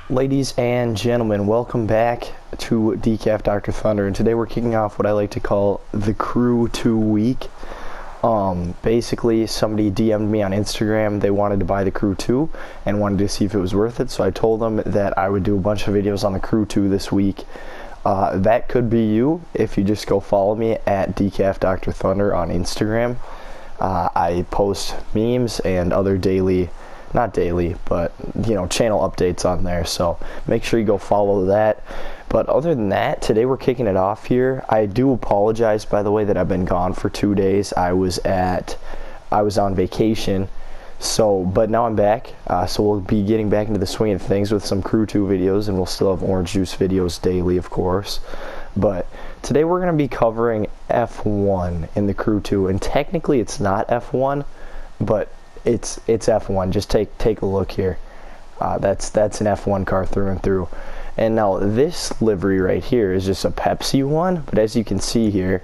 Ladies and gentlemen, welcome back to Decaf Dr. Thunder, and today we're kicking off what I like to call the Crew 2 week. Basically, somebody DM'd me on Instagram. They wanted to buy the Crew 2 and wanted to see if it was worth it, so I told them that I would do a bunch of videos on the Crew 2 this week. That could be you if you just go follow me at Decaf Dr. Thunder on Instagram. I post memes and other daily, not daily, but channel updates on there, so make sure you go follow that. But other than that, today we're kicking it off here. I do apologize, by the way, that I've been gone for 2 days. I was on vacation, but now I'm back, so we'll be getting back into the swing of things with some Crew 2 videos, and we'll still have Orange Juice videos daily, of course. But today we're going to be covering F1 in the Crew 2, and technically it's not F1, but it's F1. Just take a look here. That's an F1 car through and through. And now this livery right here is just a Pepsi one, but as you can see here,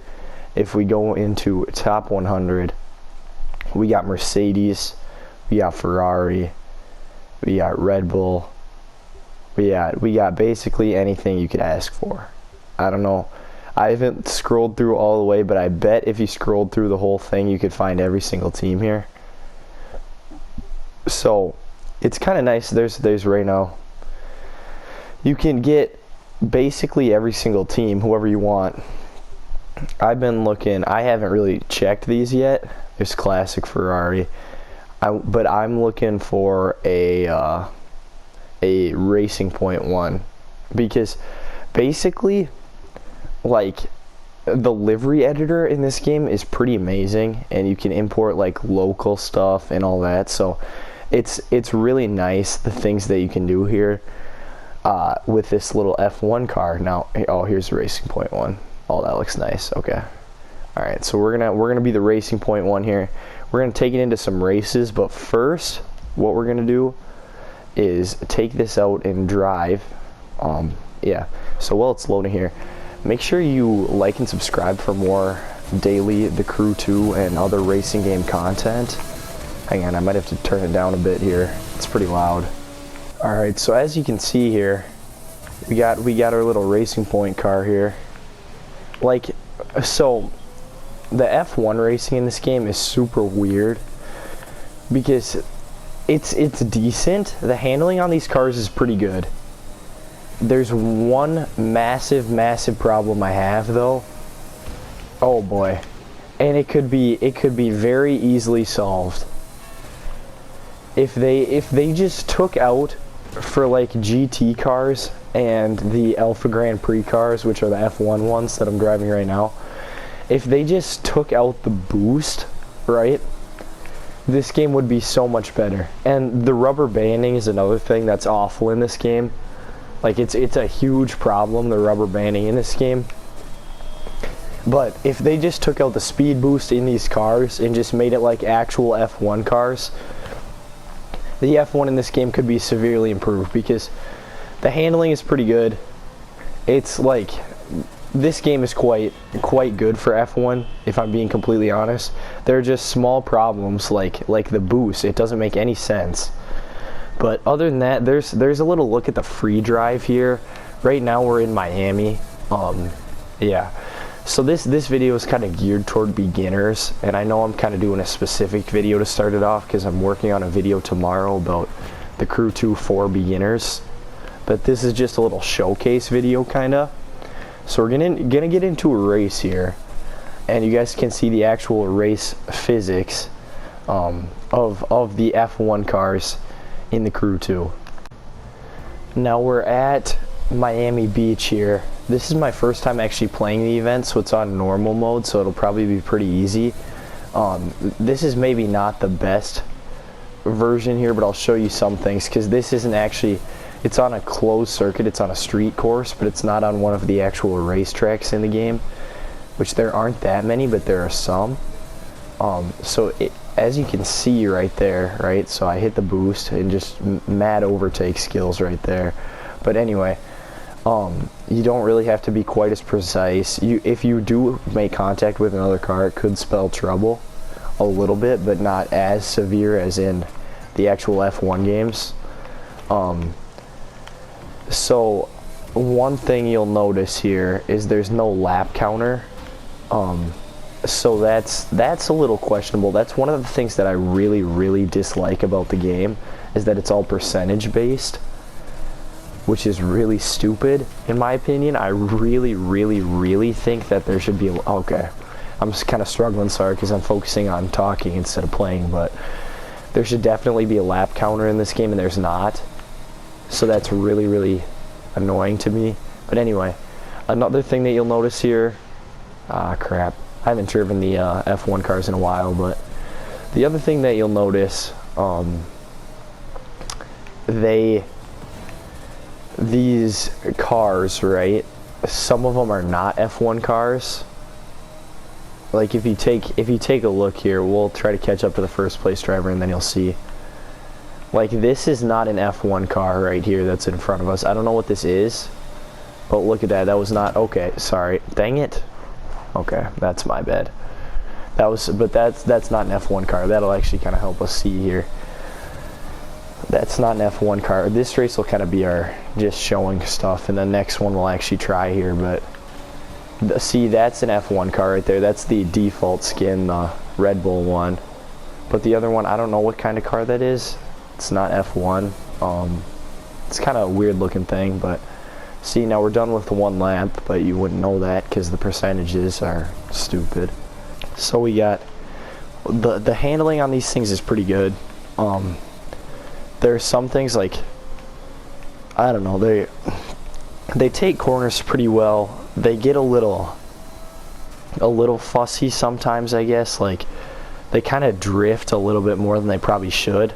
if we go into top 100, we got Mercedes, we got Ferrari, we got Red Bull, we got basically anything you could ask for. I don't know, I haven't scrolled through all the way, but I bet if you scrolled through the whole thing, you could find every single team here. So it's kind of nice. There's right now, you can get basically every single team, whoever you want. I've been looking, I haven't really checked these yet. There's classic Ferrari, but I'm looking for a Racing Point one, because basically, like, the livery editor in this game is pretty amazing, and you can import like local stuff and all that, so it's really nice, the things that you can do here with this little F1 car. Now, oh, here's the Racing Point one. Oh, that looks nice. Okay, all right, so we're gonna be the Racing Point one here. We're gonna take it into some races, but first what we're gonna do is take this out and drive. Yeah, so while it's loading here, make sure you like and subscribe for more daily The Crew 2 and other racing game content. Hang on, I might have to turn it down a bit here. It's pretty loud. Alright, so as you can see here, we got our little Racing Point car here. Like, so the F1 racing in this game is super weird because it's decent. The handling on these cars is pretty good. There's one massive problem I have though. Oh boy. And it could be very easily solved. If they just took out, for like GT cars and the Alpha Grand Prix cars, which are the F1 ones that I'm driving right now, if they just took out the boost, right, this game would be so much better. And the rubber banding is another thing that's awful in this game. Like, it's a huge problem, the rubber banding in this game. But if they just took out the speed boost in these cars and just made it like actual F1 cars, the F1 in this game could be severely improved, because the handling is pretty good. It's like, this game is quite good for F1, if I'm being completely honest. There are just small problems like the boost. It doesn't make any sense. But other than that, there's a little look at the free drive here. Right now we're in Miami. Yeah. So this video is kind of geared toward beginners, and I know I'm kind of doing a specific video to start it off because I'm working on a video tomorrow about the Crew 2 for beginners. But this is just a little showcase video kind of. So we're gonna get into a race here, and you guys can see the actual race physics of the F1 cars in the Crew 2. Now we're at Miami Beach here. This is my first time actually playing the event, so it's on normal mode, so it'll probably be pretty easy. This is maybe not the best version here, but I'll show you some things, because this isn't actually, it's on a closed circuit, it's on a street course, but it's not on one of the actual racetracks in the game, which there aren't that many, but there are some. As you can see right there, right, so I hit the boost and just mad overtake skills right there. But anyway, you don't really have to be quite as precise. If you do make contact with another car, it could spell trouble a little bit, but not as severe as in the actual F1 games. So one thing you'll notice here is there's no lap counter. So that's a little questionable. That's one of the things that I really dislike about the game, is that it's all percentage based, which is really stupid in my opinion. I really think that there should be okay, I'm just kind of struggling, sorry, because I'm focusing on talking instead of playing, but there should definitely be a lap counter in this game, and there's not. So that's really annoying to me. But anyway, another thing that you'll notice here, crap, I haven't driven the F1 cars in a while, but the other thing that you'll notice, these cars, right, some of them are not F1 cars. Like if you take a look here, we'll try to catch up to the first place driver and then you'll see. Like this is not an F1 car right here that's in front of us. I don't know what this is, but look at that. That was not, okay, sorry. Dang it. Okay, that's my bad. That's not an F1 car. That'll actually kind of help us see here. That's not an F1 car. This race will kind of be our just showing stuff, and the next one we'll actually try here, but see, that's an F1 car right there. That's the default skin, the Red Bull one. But the other one, I don't know what kind of car that is. It's not F1. It's kind of a weird looking thing, but see, now we're done with the one lap, but you wouldn't know that because the percentages are stupid. So we got the handling on these things is pretty good. There's some things like, I don't know, they take corners pretty well. They get a little fussy sometimes, I guess. Like they kind of drift a little bit more than they probably should.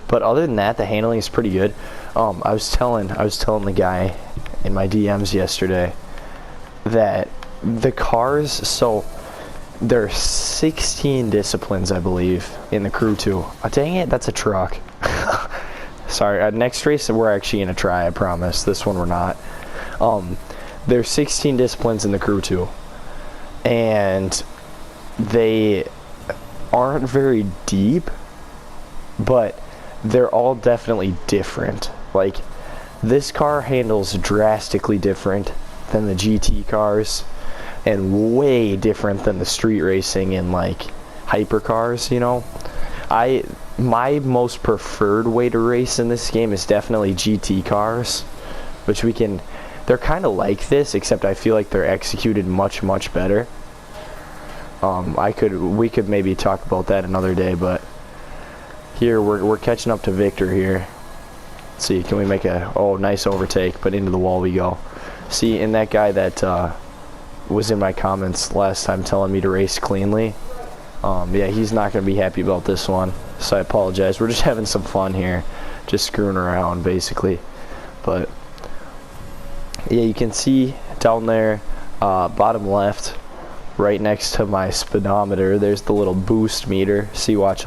But other than that, the handling is pretty good. I was telling the guy in my DMs yesterday that the cars, so there's 16 disciplines, I believe, in the Crew 2. Oh, dang it, that's a truck. Sorry, next race we're actually gonna try, I promise. This one we're not. There's 16 disciplines in the Crew 2, and they aren't very deep, but they're all definitely different. Like this car handles drastically different than the GT cars, and way different than the street racing and like hypercars, you know. My most preferred way to race in this game is definitely GT cars, which they're kind of like this, except I feel like they're executed much better. We could maybe talk about that another day, but here we're catching up to Victor here. Let's see, can we make a nice overtake, but into the wall we go. See, and that guy that was in my comments last time telling me to race cleanly, yeah, he's not gonna be happy about this one, so I apologize. We're just having some fun here, just screwing around basically. But yeah, you can see down there, bottom left, right next to my speedometer, there's the little boost meter. See, watch,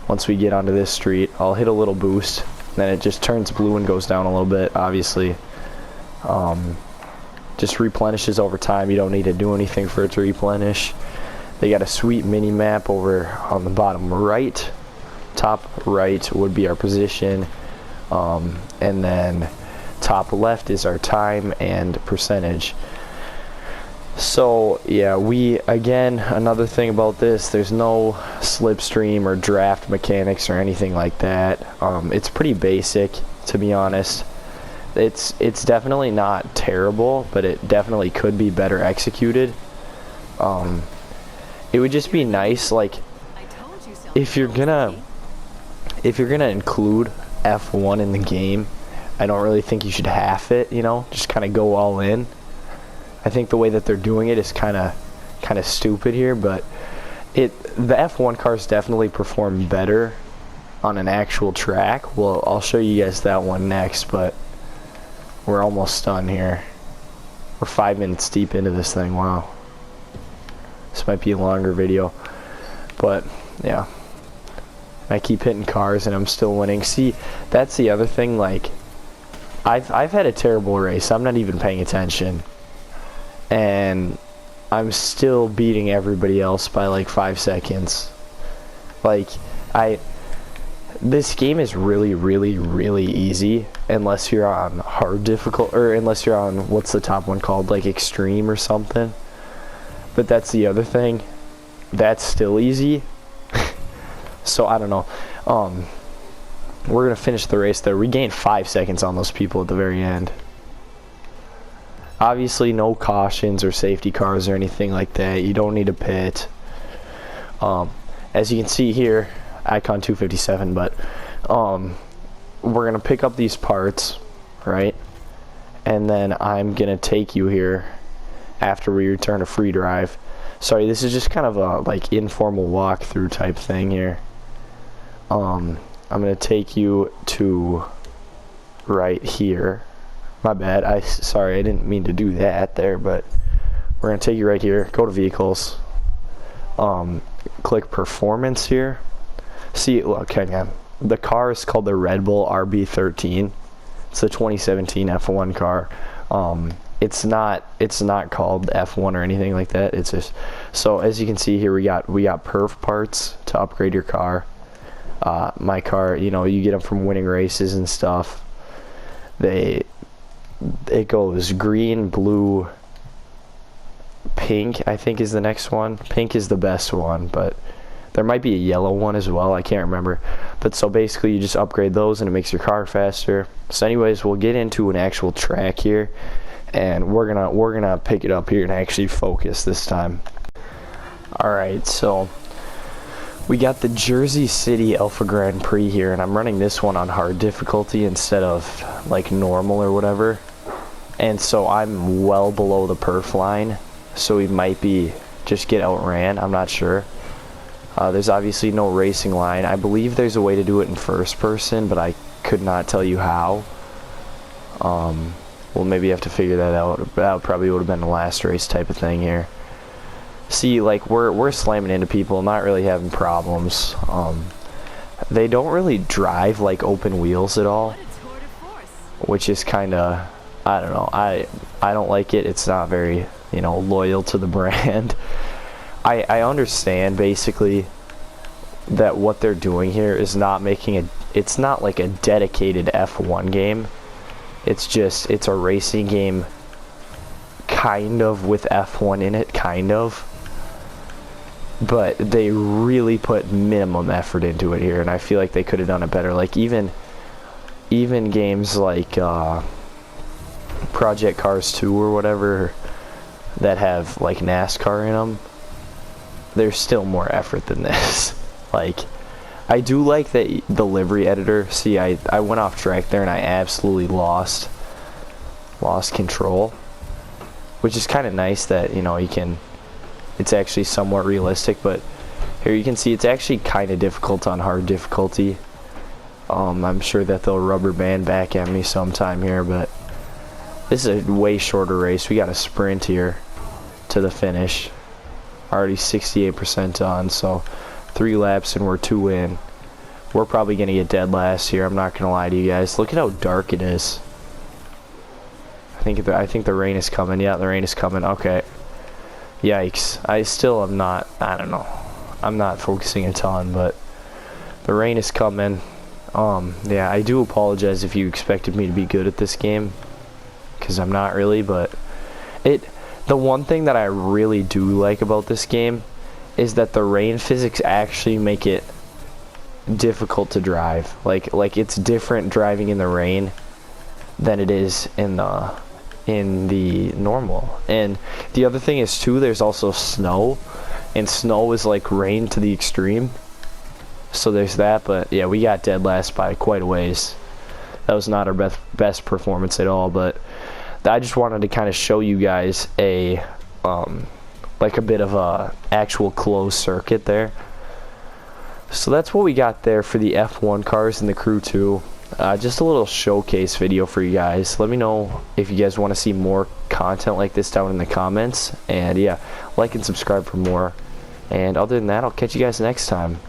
once we get onto this street, I'll hit a little boost, then it just turns blue and goes down a little bit, obviously. Just replenishes over time. You don't need to do anything for it to replenish. They got a sweet mini map over on the bottom right. Top right would be our position, and then top left is our time and percentage. So yeah, again, another thing about this, there's no slipstream or draft mechanics or anything like that. It's pretty basic, to be honest. It's definitely not terrible, but it definitely could be better executed. It would just be nice, like, if you're gonna include F1 in the game, I don't really think you should half it, you know, just kind of go all in. I think the way that they're doing it is kind of stupid here, but the F1 cars definitely perform better on an actual track. Well, I'll show you guys that one next, but we're almost done here. We're 5 minutes deep into this thing. Wow. This might be a longer video, but yeah. I keep hitting cars and I'm still winning. See, that's the other thing, like, I've had a terrible race. I'm not even paying attention, and I'm still beating everybody else by like 5 seconds. Like, This game is really, really, really easy unless you're on hard difficult, or unless you're on, what's the top one called, like extreme or something. But that's the other thing. That's still easy. So I don't know. We're gonna finish the race there. We gained 5 seconds on those people at the very end. Obviously no cautions or safety cars or anything like that. You don't need a pit. As you can see here, Icon 257, but we're gonna pick up these parts, right? And then I'm gonna take you here after we return to free drive. Sorry, this is just kind of a like informal walkthrough type thing here. I'm gonna take you to right here. My bad. Sorry, I didn't mean to do that there, but we're gonna take you right here. Go to vehicles. Click performance here. See, look, hang on. The car is called the Red Bull RB13. It's a 2017 F1 car. It's not called F1 or anything like that. It's just, so as you can see here, we got perf parts to upgrade your car. My car, you know, you get them from winning races and stuff. It goes green, blue, pink, I think is the next one. Pink is the best one, but there might be a yellow one as well. I can't remember. But so basically you just upgrade those and it makes your car faster. So anyways, we'll get into an actual track here, and we're gonna pick it up here and actually focus this time. Alright, so we got the Jersey City Alpha Grand Prix here, and I'm running this one on hard difficulty instead of like normal or whatever. And so I'm well below the perf line, so we might be just get outran. I'm not sure. There's obviously no racing line. I believe there's a way to do it in first person, but I could not tell you how. We'll maybe have to figure that out. That probably would have been the last race type of thing here. See, like we're slamming into people, not really having problems. They don't really drive like open wheels at all, which is kind of, I don't know. I don't like it. It's not very, you know, loyal to the brand. I understand basically that what they're doing here is not making it's not like a dedicated F1 game. It's a racing game kind of with F1 in it, kind of. But they really put minimum effort into it here, and I feel like they could have done it better. Like even games like Project Cars 2 or whatever that have like NASCAR in them, there's still more effort than this. Like, I do like that the livery editor. See, I went off track there and I absolutely lost control, which is kind of nice that, you know, it's actually somewhat realistic. But here you can see it's actually kind of difficult on hard difficulty. I'm sure that they'll rubber band back at me sometime here, but this is a way shorter race. We got a sprint here to the finish. Already 68% done, so 3 laps and we're 2 in. We're probably gonna get dead last here. I'm not gonna lie to you guys. Look at how dark it is. I think the rain is coming. Yeah, the rain is coming. Okay. Yikes. I still am not. I don't know. I'm not focusing a ton, but the rain is coming. Yeah, I do apologize if you expected me to be good at this game, because I'm not really. But the one thing that I really do like about this game is that the rain physics actually make it difficult to drive. Like it's different driving in the rain than it is in the normal. And the other thing is too, there's also snow, and snow is like rain to the extreme. So there's that. But yeah, we got dead last by quite a ways. That was not our best performance at all, but I just wanted to kind of show you guys like a bit of a actual closed circuit there. So that's what we got there for the F1 cars and the Crew 2. Just a little showcase video for you guys. Let me know if you guys want to see more content like this down in the comments. And yeah, like and subscribe for more. And other than that, I'll catch you guys next time.